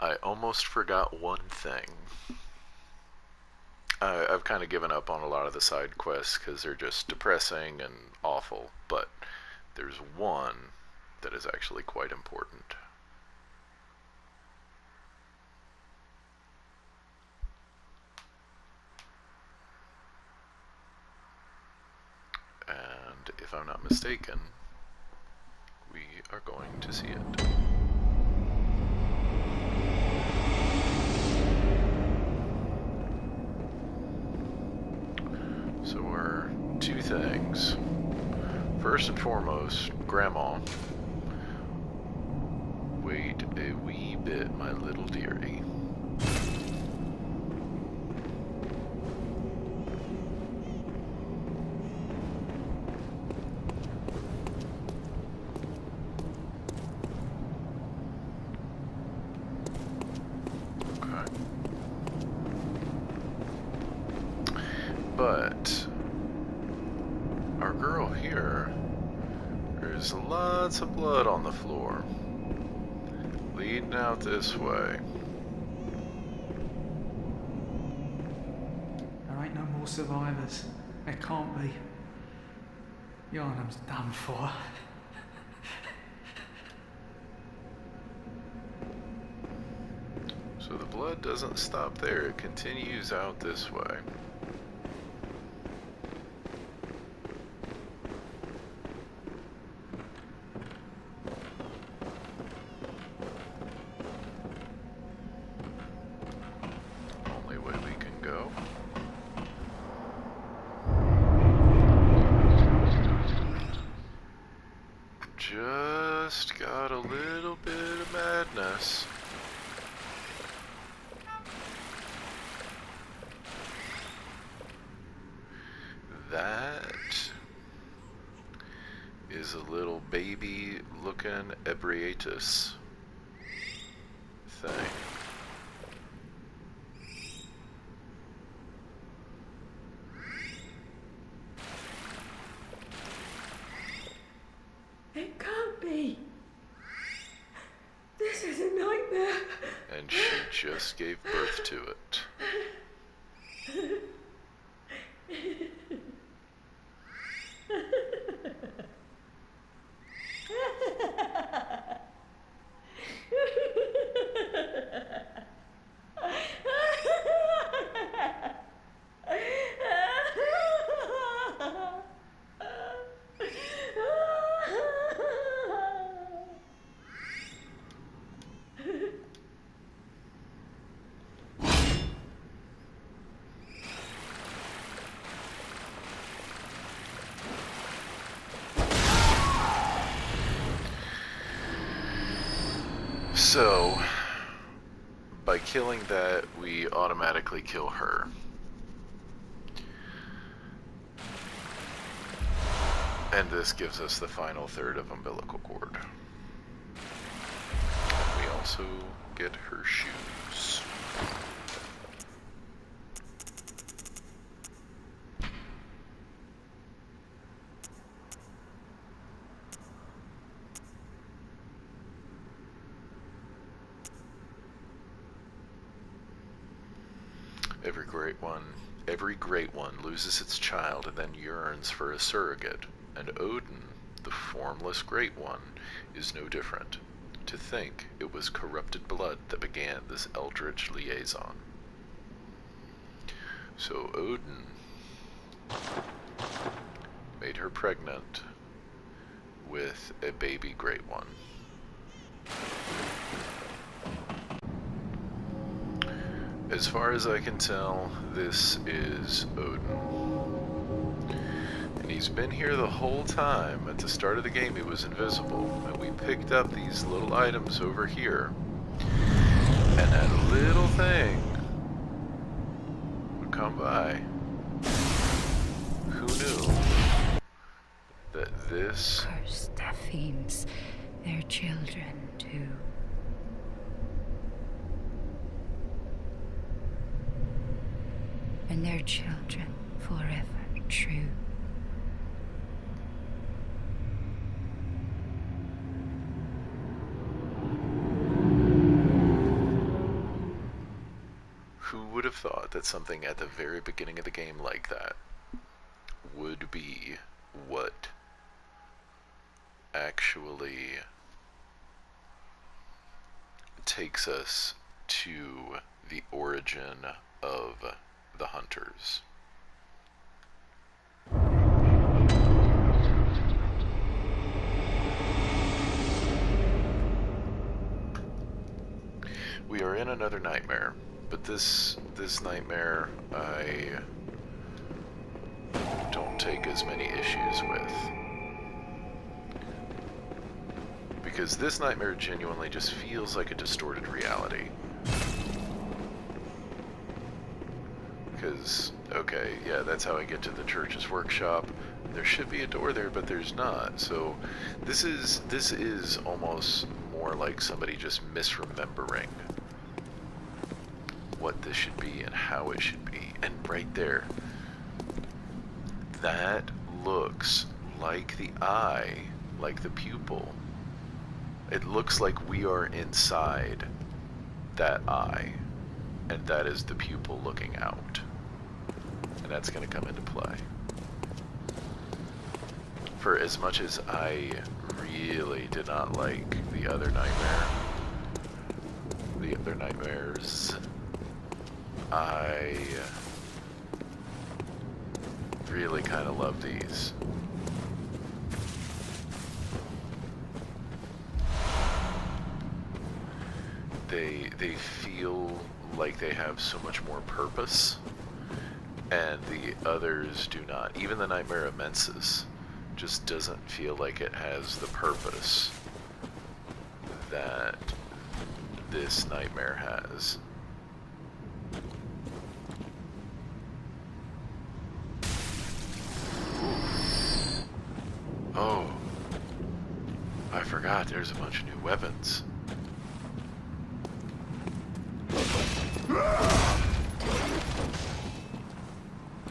I almost forgot one thing. I've kind of given up on a lot of the side quests because they're just depressing and awful, but there's one that is actually quite important. And if I'm not mistaken, we are going to see it. So we're two things. First and foremost, Grandma. Wait a wee bit, my little dearie. Okay. But our girl here, there's lots of blood on the floor. Leading out this way. There ain't no more survivors. There can't be. Yarnum's done for. So the blood doesn't stop there, it continues out this way. Only way we can go. Just got a little bit of madness. That is a little baby looking ebriatus thing. It can't be. This is a nightmare. And she just gave birth to it. So, by killing that, we automatically kill her. And this gives us the final third of umbilical cord. And we also get her shoes. Every great one loses its child and then yearns for a surrogate, and Odin, the formless great one, is no different. To think it was corrupted blood that began this eldritch liaison. So Odin made her pregnant with a baby great one. As far as I can tell, this is Odin. And he's been here the whole time. At the start of the game he was invisible, and we picked up these little items over here. And that little thing would come by. Who knew that this... Cursed fiends, their children too. And their children forever true. have thought that something at the very beginning of the game like that would be what actually takes us to the origin of the hunters. We are in another nightmare, but this nightmare I don't take as many issues with. Because this nightmare genuinely just feels like a distorted reality. Because, okay, yeah, that's how I get to the church's workshop. There should be a door there, but there's not. So this is almost more like somebody just misremembering what this should be and how it should be. And right there, that looks like the eye, like the pupil. It looks like we are inside that eye, and that is the pupil looking out. And that's going to come into play. For as much as I really did not like the other nightmares, I really kind of love these. They feel like they have so much more purpose, and the others do not. Even the Nightmare of Mensis just doesn't feel like it has the purpose that this nightmare has. Ooh. Oh, I forgot there's a bunch of new weapons.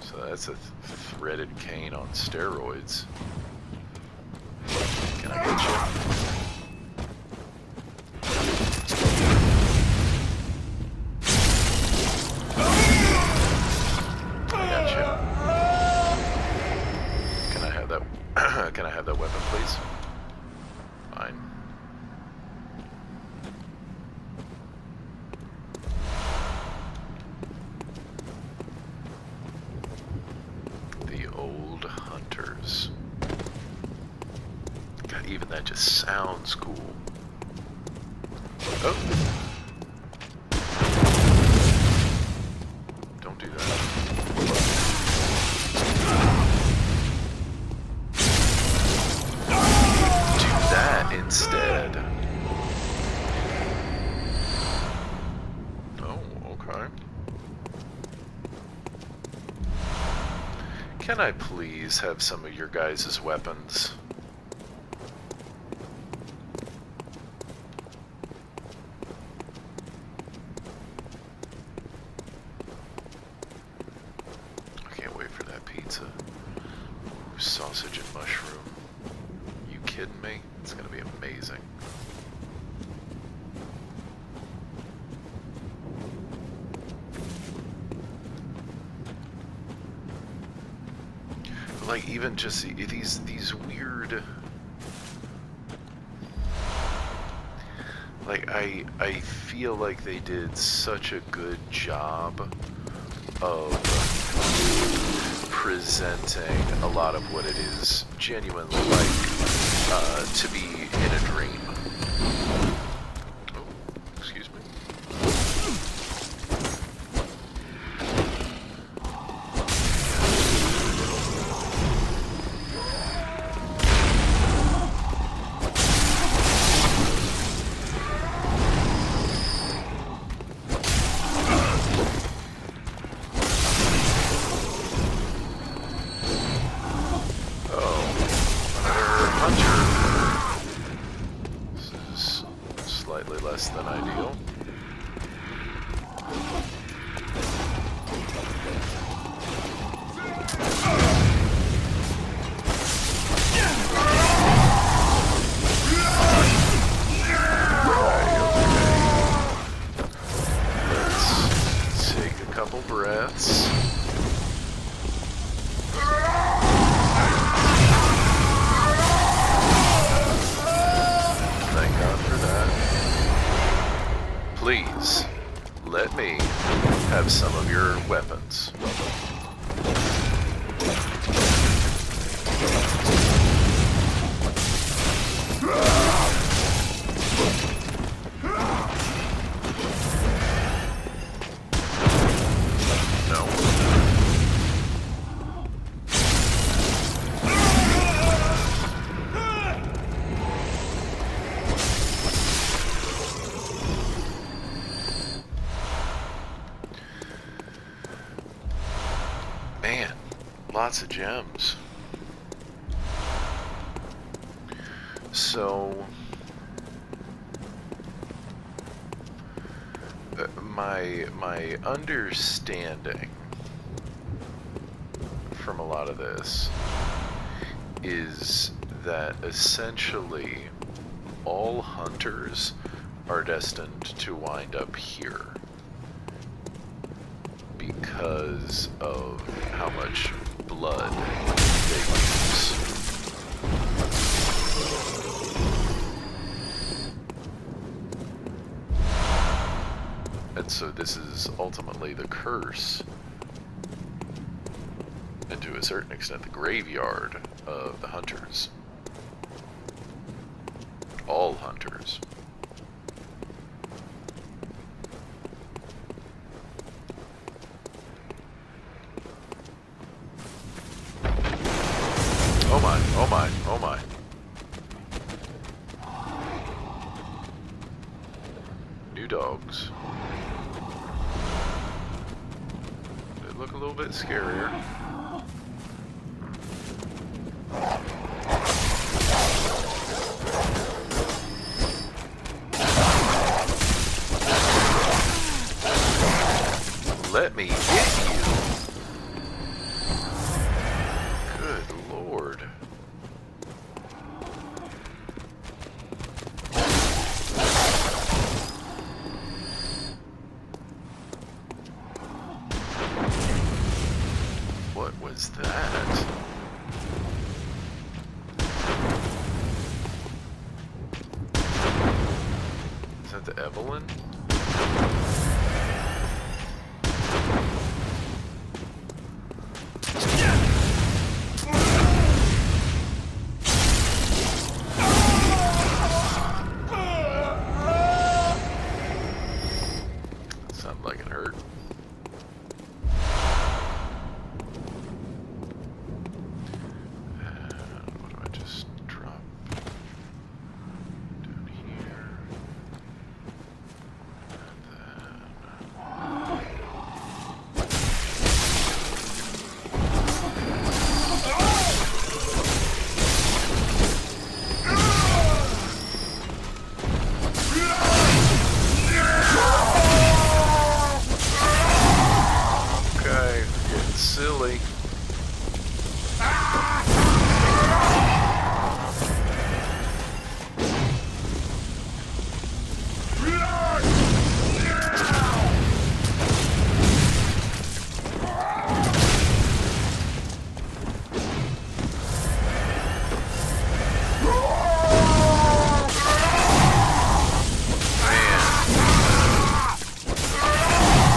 So that's a threaded cane on steroids. Can I get you? I got you. Can I have that? Can I have that weapon, please? Fine. Even that just sounds cool. Oh! Don't do that. Do that instead. Oh, okay. Can I please have some of your guys' weapons? Sausage and mushroom. You kidding me? It's gonna be amazing. Like even just these weird. Like I feel like they did such a good job of presenting a lot of what it is genuinely like to be in a dream. Oh, excuse me. Lots of gems. So, my understanding from a lot of this is that essentially all hunters are destined to wind up here because of how much blood they use. And so this is ultimately the curse, and to a certain extent the graveyard of the hunters. All hunters. Oh my, oh my, oh my. New dogs. They look a little bit scarier. Let me hit you. Good Lord. What was that? Is that the Evelyn? Sounded like it hurt. What do I just drop down here? Okay, getting silly.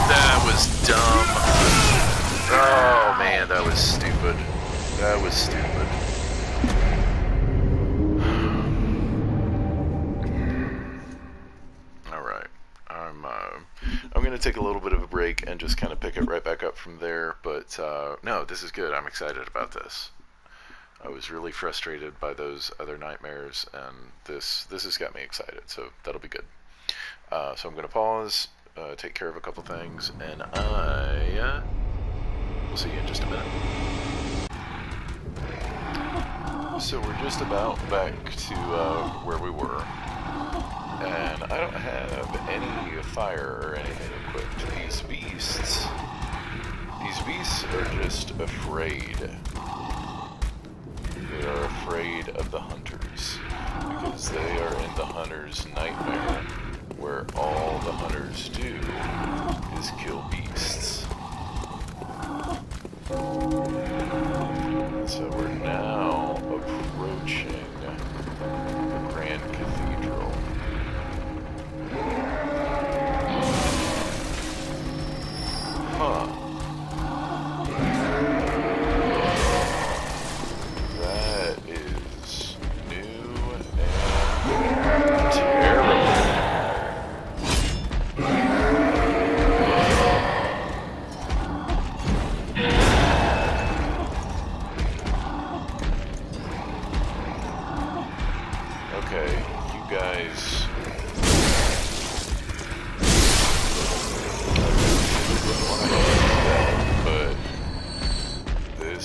That was dumb. Oh man, that was stupid. That was stupid. All right, I'm gonna take a little bit of a break and just kind of pick it right back up from there. But no, this is good. I'm excited about this. I was really frustrated by those other nightmares, and this has got me excited. So that'll be good. So I'm gonna pause. Take care of a couple things, and I will see you in just a minute. So we're just about back to where we were, and I don't have any fire or anything equipped. These beasts are just afraid. They are afraid of the hunters, because they are in the hunter's nightmare, where all the hunters do is kill beasts. So we're now approaching the Grand Cathedral. Huh. That is new and terrible.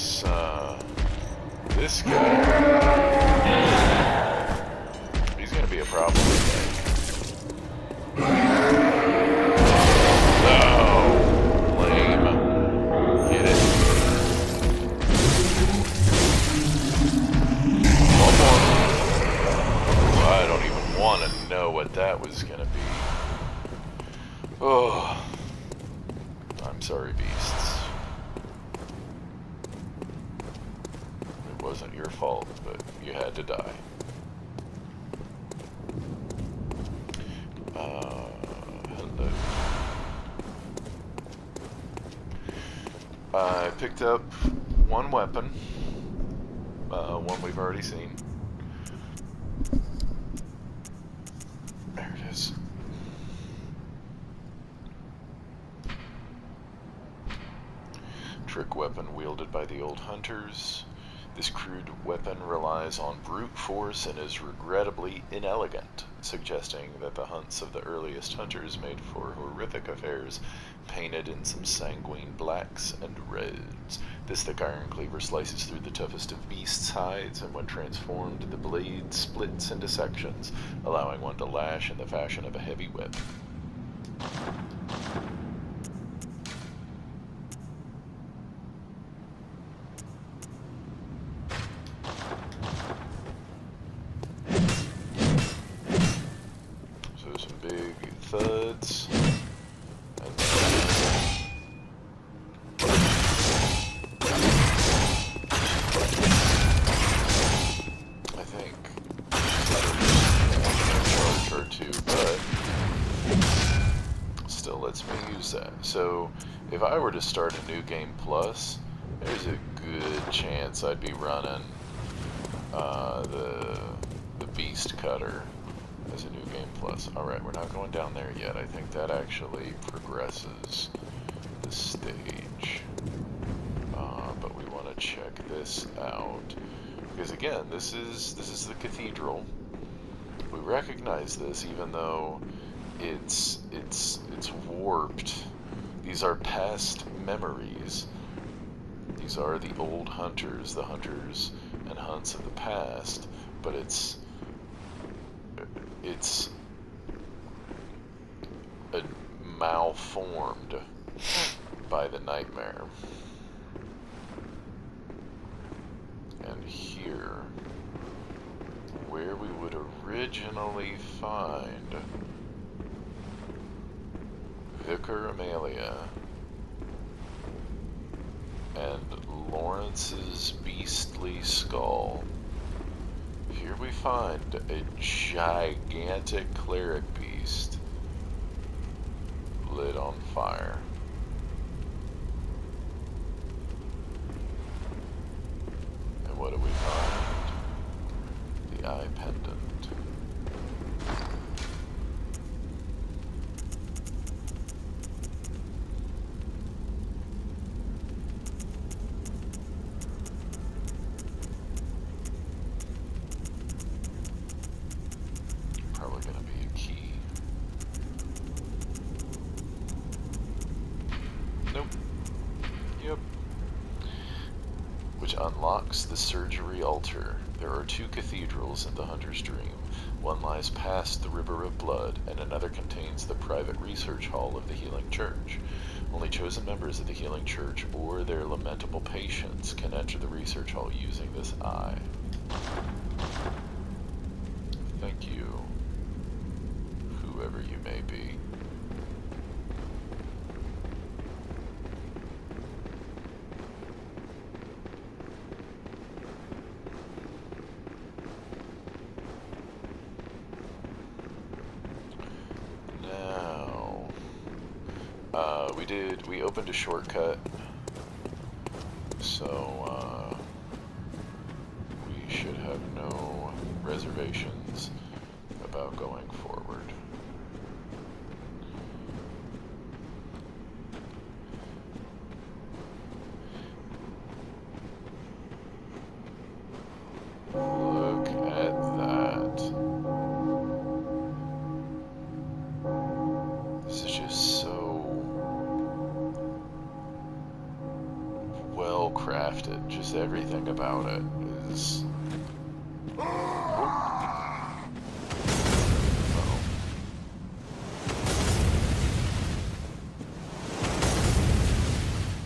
this guy, he's gonna be a problem, I think. Oh, lame. Get it. One more. I don't even want to know what that was gonna be. Oh. I'm sorry, beasts. It wasn't your fault, but you had to die. Hello. I picked up one weapon. One we've already seen. There it is. Trick weapon wielded by the old hunters. This crude weapon relies on brute force and is regrettably inelegant, suggesting that the hunts of the earliest hunters made for horrific affairs, painted in some sanguine blacks and reds. This thick iron cleaver slices through the toughest of beasts' hides, and when transformed, the blade splits into sections, allowing one to lash in the fashion of a heavy whip. Thuds. I think charge or two, but still lets me use that. So if I were to start a new game plus, there's a good chance I'd be running the beast cutter as a new game plus. Alright, we're not going down there yet. I think that actually progresses the stage. But we want to check this out. Because again, this is the cathedral. We recognize this even though it's warped. These are past memories. These are the old hunters, the hunters and hunts of the past, but it's malformed by the nightmare. And here, where we would originally find Vicar Amelia and Lawrence's beastly skull, here we find a gigantic cleric beast lit on fire. And what do we find? The eye pendant. Probably gonna be a key. Nope. Yep. Which unlocks the surgery altar. There are two cathedrals in the Hunter's Dream. One lies past the River of Blood, and another contains the private research hall of the Healing Church. Only chosen members of the Healing Church or their lamentable patients can enter the research hall using this eye. Thank you, whoever you may be. We opened a shortcut, so we should have no reservations about going forward. Look at that. This is just so well crafted, just just everything about it is... Oh.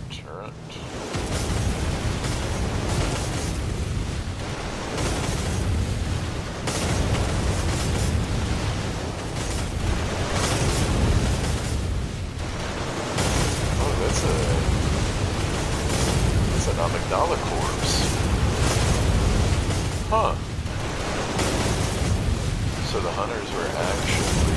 Turret. That's an amygdala corpse. Huh. So the hunters were actually...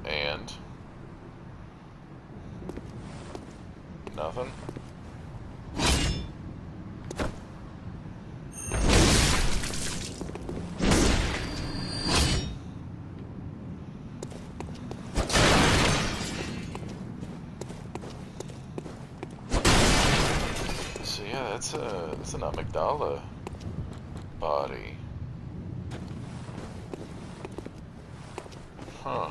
And... nothing? So yeah, that's an amygdala body. Huh.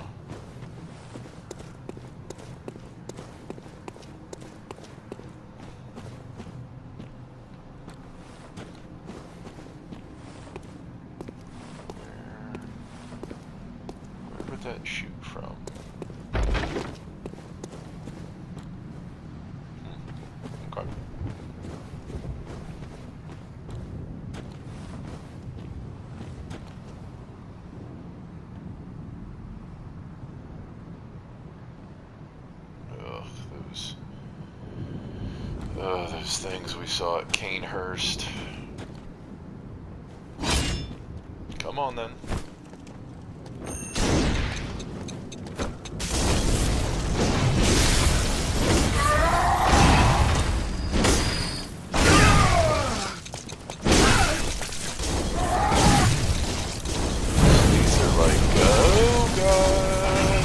Where would that shoot from? Okay. Ugh, those things we saw at Canehurst. Come on then. These are like, oh god.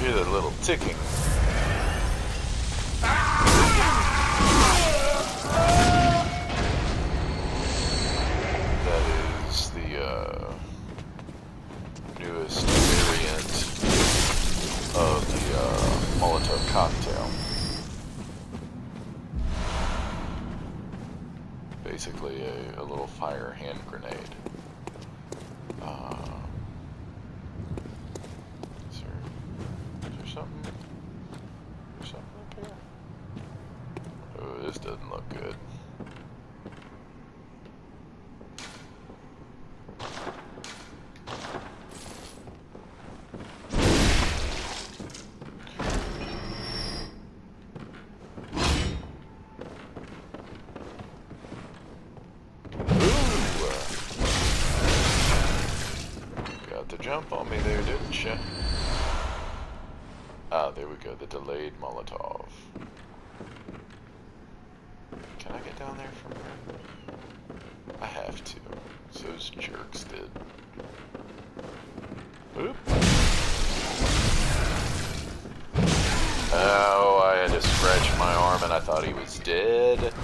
Hear that little ticking. That is the newest variant of the Molotov cocktail. Basically a little fire hand grenade. Is there something? Is there something up here? Oh, this doesn't look good. Got the jump on me there, didn't you? Ah, there we go, the delayed Molotov. Can I get down there from here? I have to. So those jerks did. Oop. Oh, I had to scratch my arm and I thought he was dead.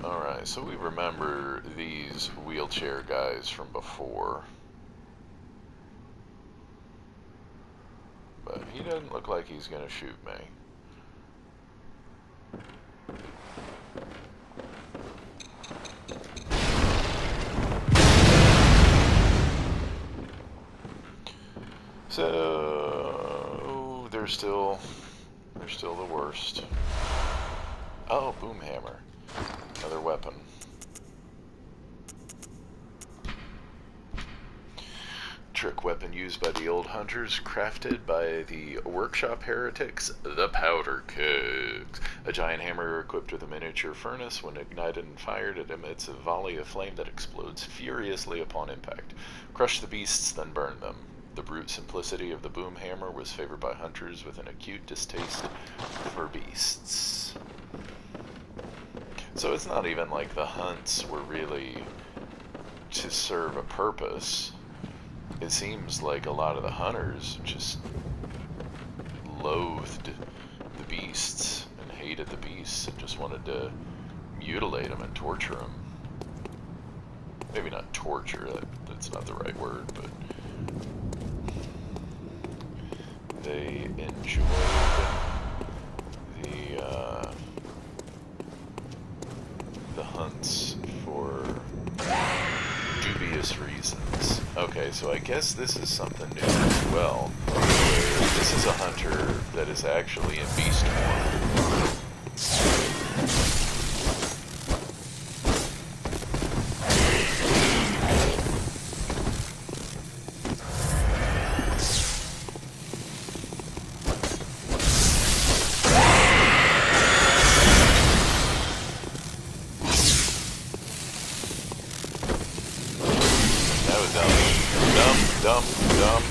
Alright, so we remember these wheelchair guys from before. But he doesn't look like he's gonna shoot me. So they're still the worst. Oh, boom hammer. Another weapon. Trick weapon used by the old hunters, crafted by the workshop heretics, the powder kegs. A giant hammer equipped with a miniature furnace. When ignited and fired, it emits a volley of flame that explodes furiously upon impact. Crush the beasts, then burn them. The brute simplicity of the boom hammer was favored by hunters with an acute distaste for beasts. So it's not even like the hunts were really to serve a purpose. It seems like a lot of the hunters just loathed the beasts and hated the beasts and just wanted to mutilate them and torture them. Maybe not torture, that's not the right word, but they enjoyed the hunts for dubious reasons. Okay, so I guess this is something new as well. This is a hunter that is actually in beast form. Dumb.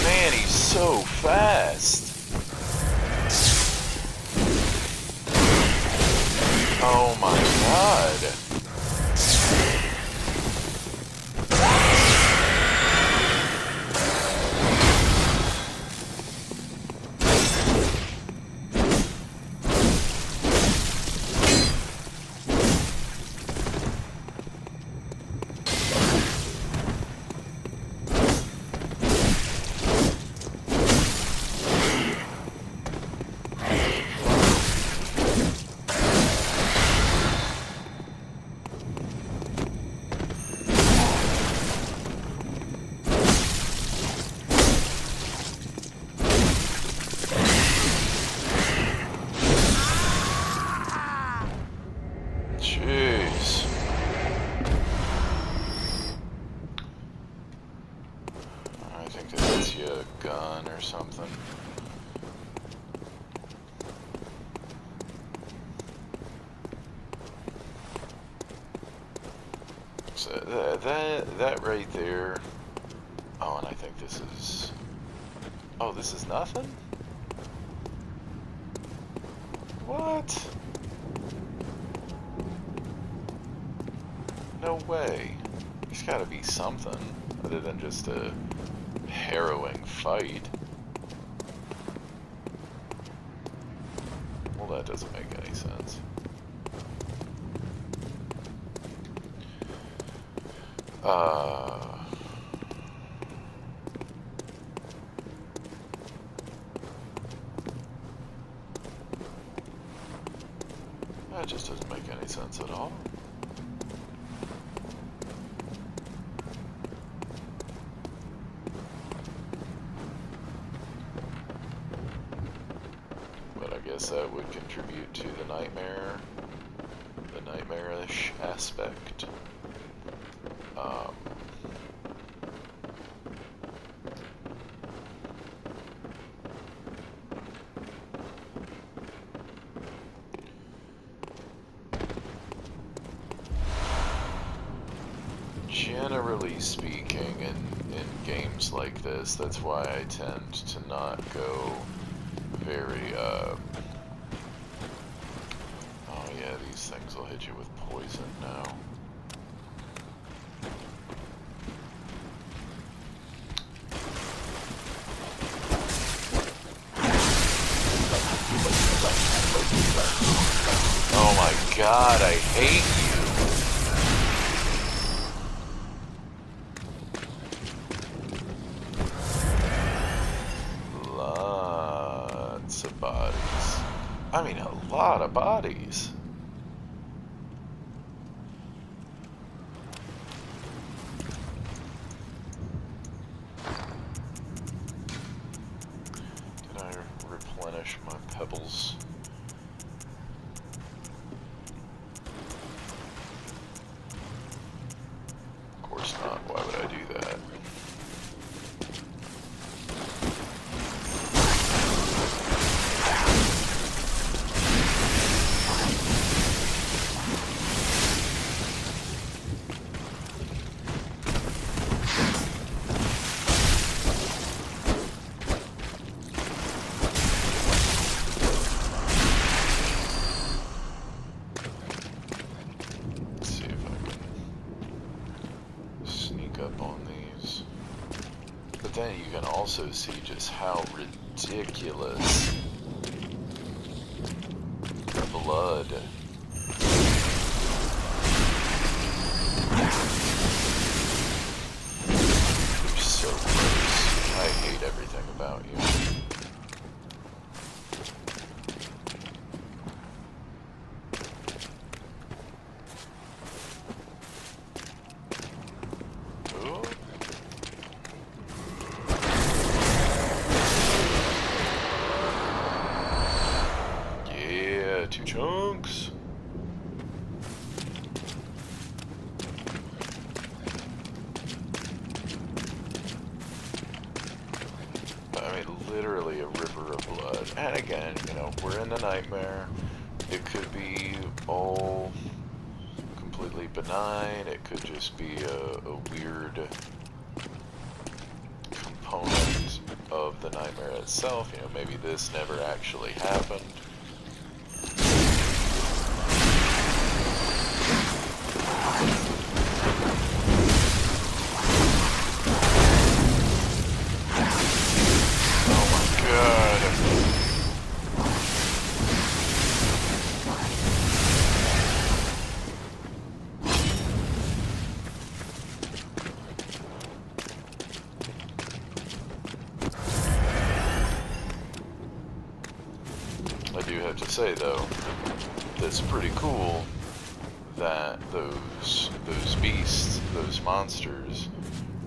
Man, he's so fast. Oh my god. Jeez. I think that gets you a gun or something. So that right there. Oh, and I think this is. Oh, this is nothing? What? No way. There's gotta be something other than just a harrowing fight. Well, that doesn't make any sense. That just doesn't make any sense at all. But I guess that would contribute to the nightmarish aspect. Generally speaking, in games like this, that's why I tend to not go very, oh yeah, these things will hit you with poison now. Oh my god, I hate you! Lots of bodies. I mean, a lot of bodies. Did I replenish my pebbles? Of course not. Why would I do that? then you can also see just how ridiculous the blood. You're so gross. I hate everything about you. Two chunks. I mean, literally a river of blood. And again, you know, we're in the nightmare. It could be all completely benign. It could just be a weird component of the nightmare itself. You know, maybe this never actually happened. I do have to say though, that's pretty cool that those beasts, those monsters,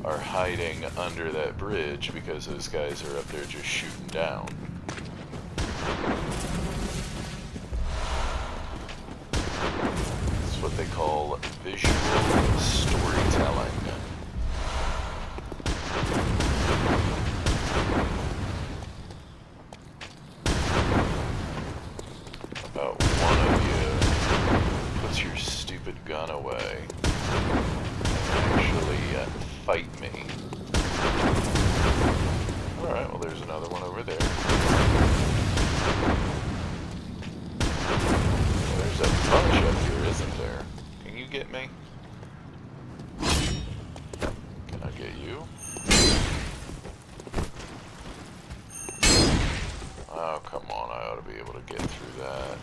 are hiding under that bridge because those guys are up there just shooting down. It's what they call visual storytelling. About one of you puts your stupid gun away and actually fight me. Alright, well there's another one over there. Well, there's a bunch up here, isn't there? Can you get me? Can I get you? Oh, come on, I ought to be able to get through that.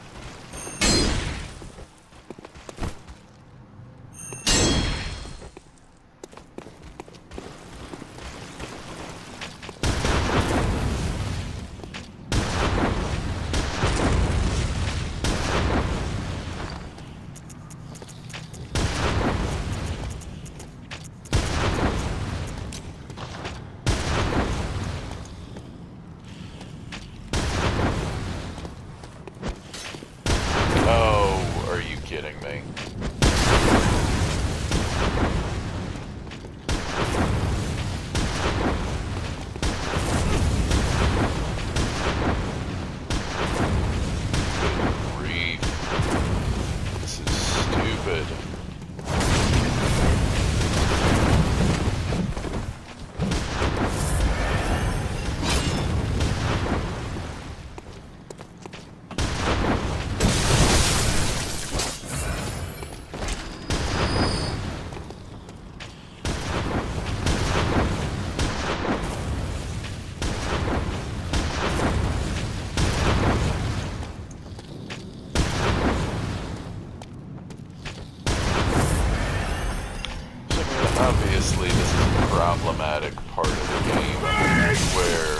Kidding me. Good grief. This is stupid. Obviously, this is a problematic part of the game where,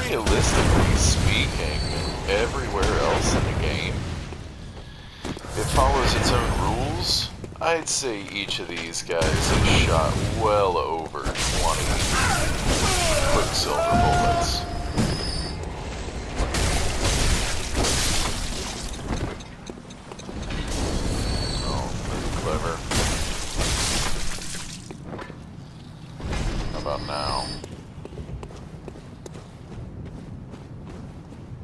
realistically speaking, everywhere else in the game, it follows its own rules. I'd say each of these guys has shot well over 20 Quicksilver bullets. Clever. How about now?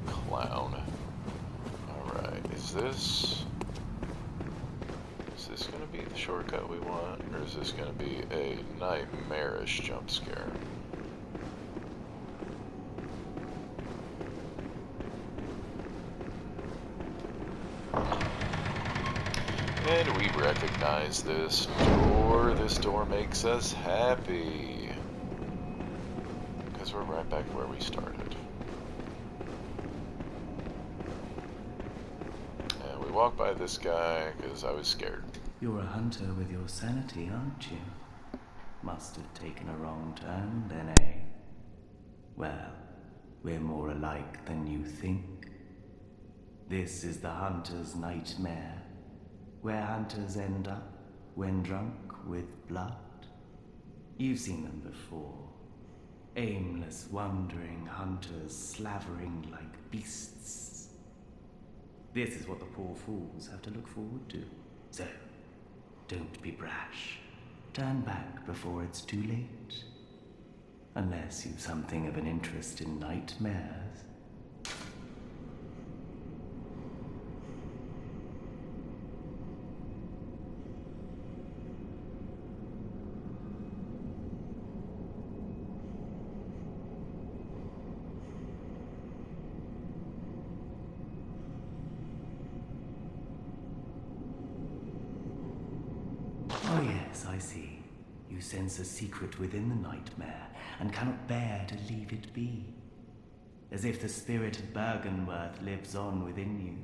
Clown. Alright, is this gonna be the shortcut we want? Or is this gonna be a nightmarish jump scare? And we recognize this door. This door more makes us happy. Because we're right back where we started. And we walked by this guy because I was scared. You're a hunter with your sanity, aren't you? Must have taken a wrong turn then, eh? Well, we're more alike than you think. This is the hunter's nightmare, where hunters end up when drunk with blood. You've seen them before. Aimless, wandering hunters slavering like beasts. This is what the poor fools have to look forward to. So, don't be brash. Turn back before it's too late. Unless you've something of an interest in nightmares. Oh yes, I see. You sense a secret within the nightmare, and cannot bear to leave it be. As if the spirit of Bergenworth lives on within you.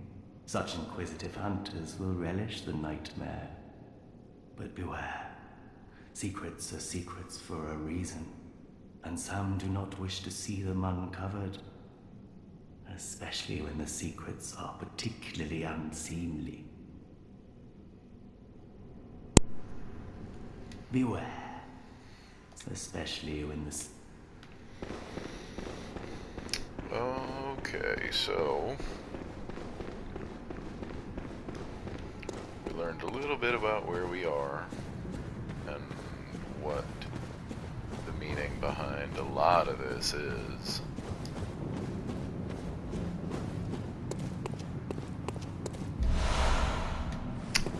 Such inquisitive hunters will relish the nightmare. But beware. Secrets are secrets for a reason, and some do not wish to see them uncovered. Especially when the secrets are particularly unseemly. Beware. Especially when the... Okay, so... we learned a little bit about where we are, and what the meaning behind a lot of this is.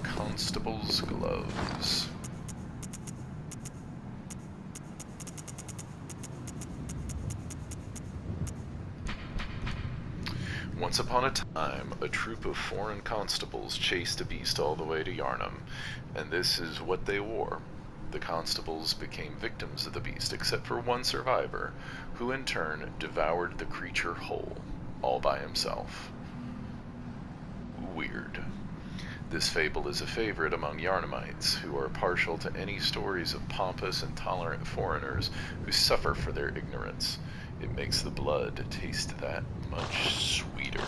Constable's gloves. Once upon a time, a troop of foreign constables chased a beast all the way to Yarnum, and this is what they wore. The constables became victims of the beast, except for one survivor, who in turn devoured the creature whole, all by himself. Weird. This fable is a favorite among Yarnumites, who are partial to any stories of pompous and tolerant foreigners who suffer for their ignorance. It makes the blood taste that much sweeter.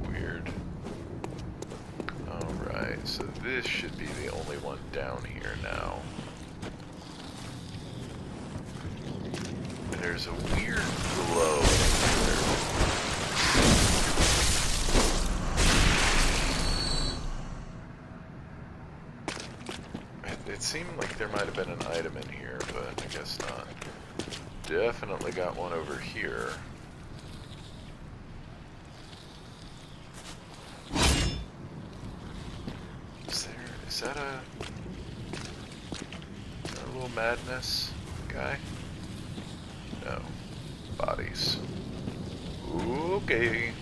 Weird. Alright, so this should be the only one down here now. And there's a weird glow here. It seemed like there might have been an item in here, but I guess not. Definitely got one over here. Is that a little madness guy? No. Bodies. Okay.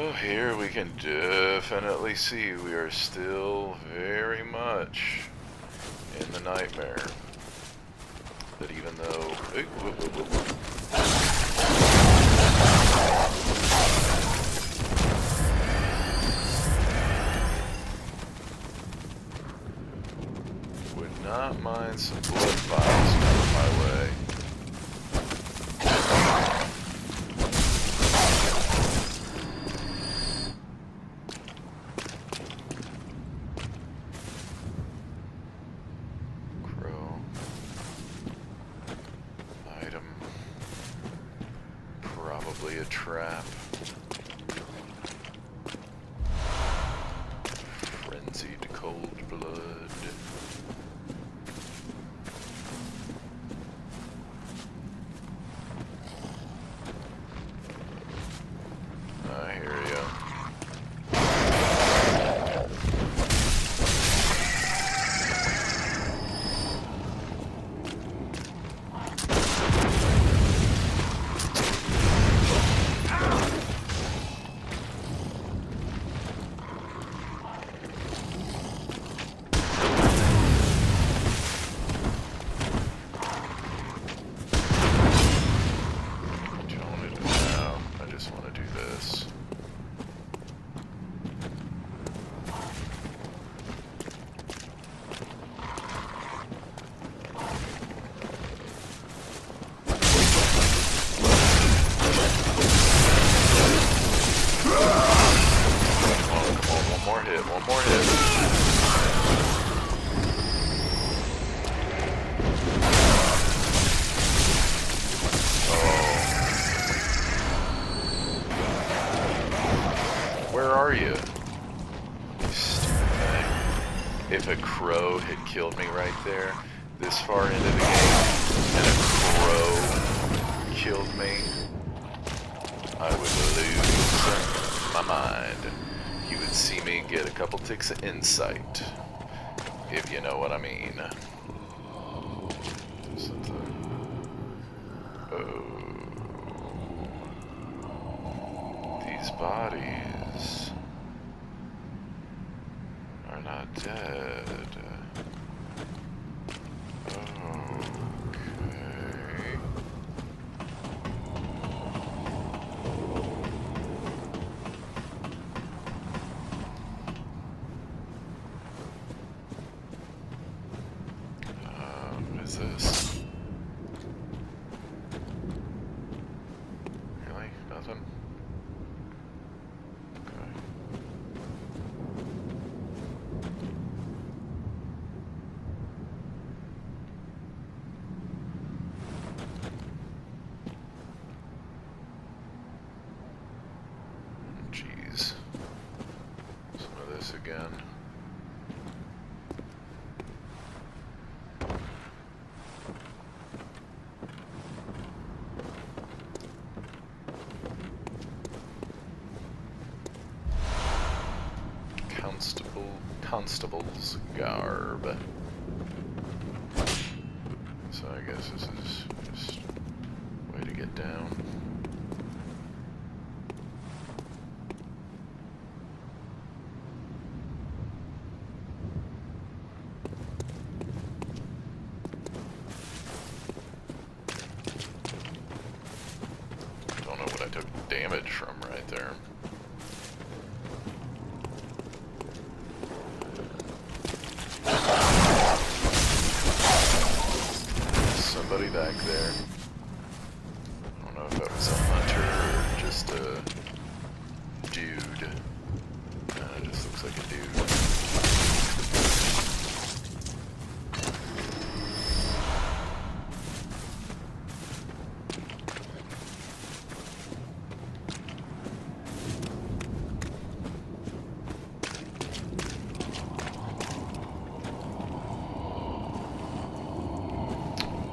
So here we can definitely see we are still very much in the nightmare. That even though... Hey, whoa, whoa, whoa, whoa. Would not mind some blood vials coming my way. Probably a trap. Frenzied cold blood. I hear ya. One more hit. Oh. Where are you? You stupid thing. If a crow had killed me right there, this far into the game, and a crow killed me, I would lose my mind. You would see me get a couple ticks of insight, if you know what I mean. Oh. These bodies are not dead. This? Really? Nothing? Okay. Jeez. Some of this again. Constable's garb. So I guess this is just a way to get down. Don't know what I took damage from right there. Somebody back there. I don't know if that was a hunter or just a dude. It just looks like a dude.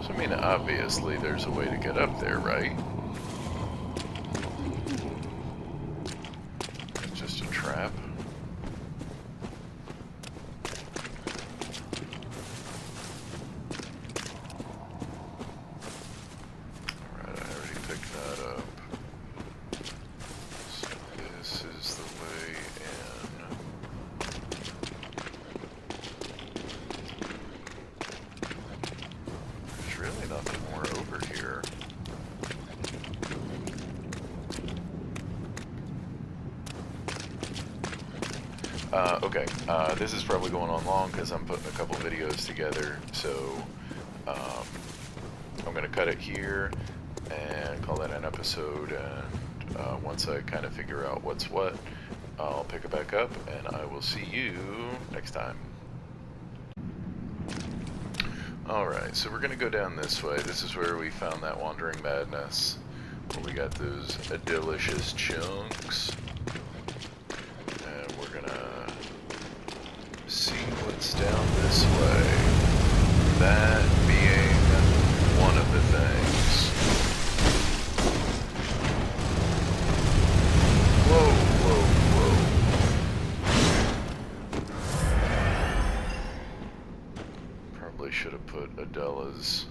I mean, obviously there's a way to get up there, right? It's just a trap. Alright, I already picked that up. So this is Okay, this is probably going on long because I'm putting a couple videos together, so I'm gonna cut it here and call that an episode, and once I kind of figure out what's what, I'll pick it back up, and I will see you next time. Alright, so we're gonna go down this way. This is where we found that Wandering Madness, where we got those delicious chunks. And we're gonna see what's down this way. That being one of the things. Whoa, whoa, whoa. Probably should have put Adela's.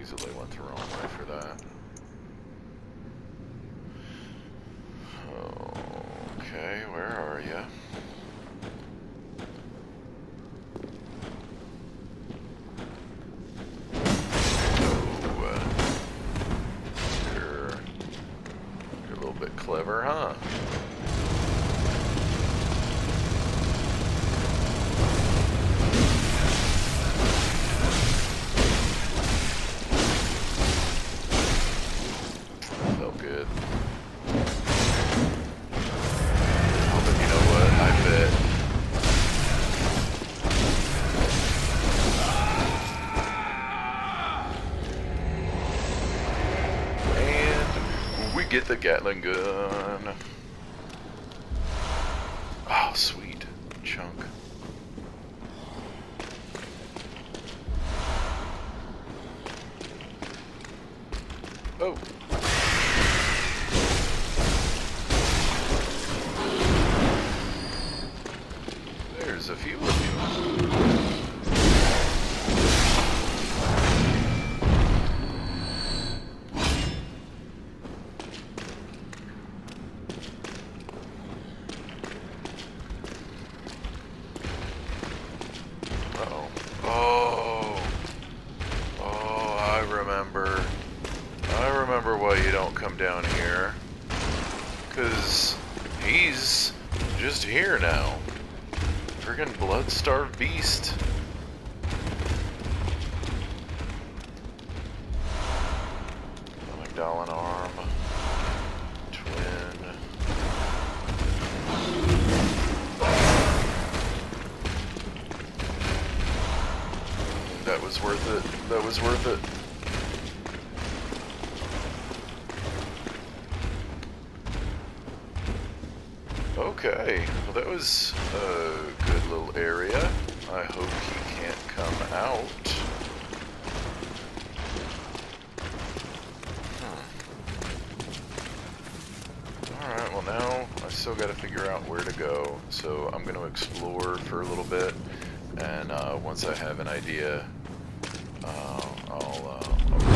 Easily went the wrong way for that. Okay, where are you? You're a little bit clever, huh? Felt good. Oh, but you know what? I bet. And we get the Gatling gun. Oh, sweet. Chunk. Oh. There's a few of you. Uh-oh. Oh, I remember. I remember why you don't come down here. 'Cause he's just here now. Friggin' blood-starved beast. McDowell arm. Twin. That was worth it. That was worth it. Okay, well that was a good little area. I hope he can't come out. Alright, well now I still gotta figure out where to go. So I'm gonna explore for a little bit, and once I have an idea, I'll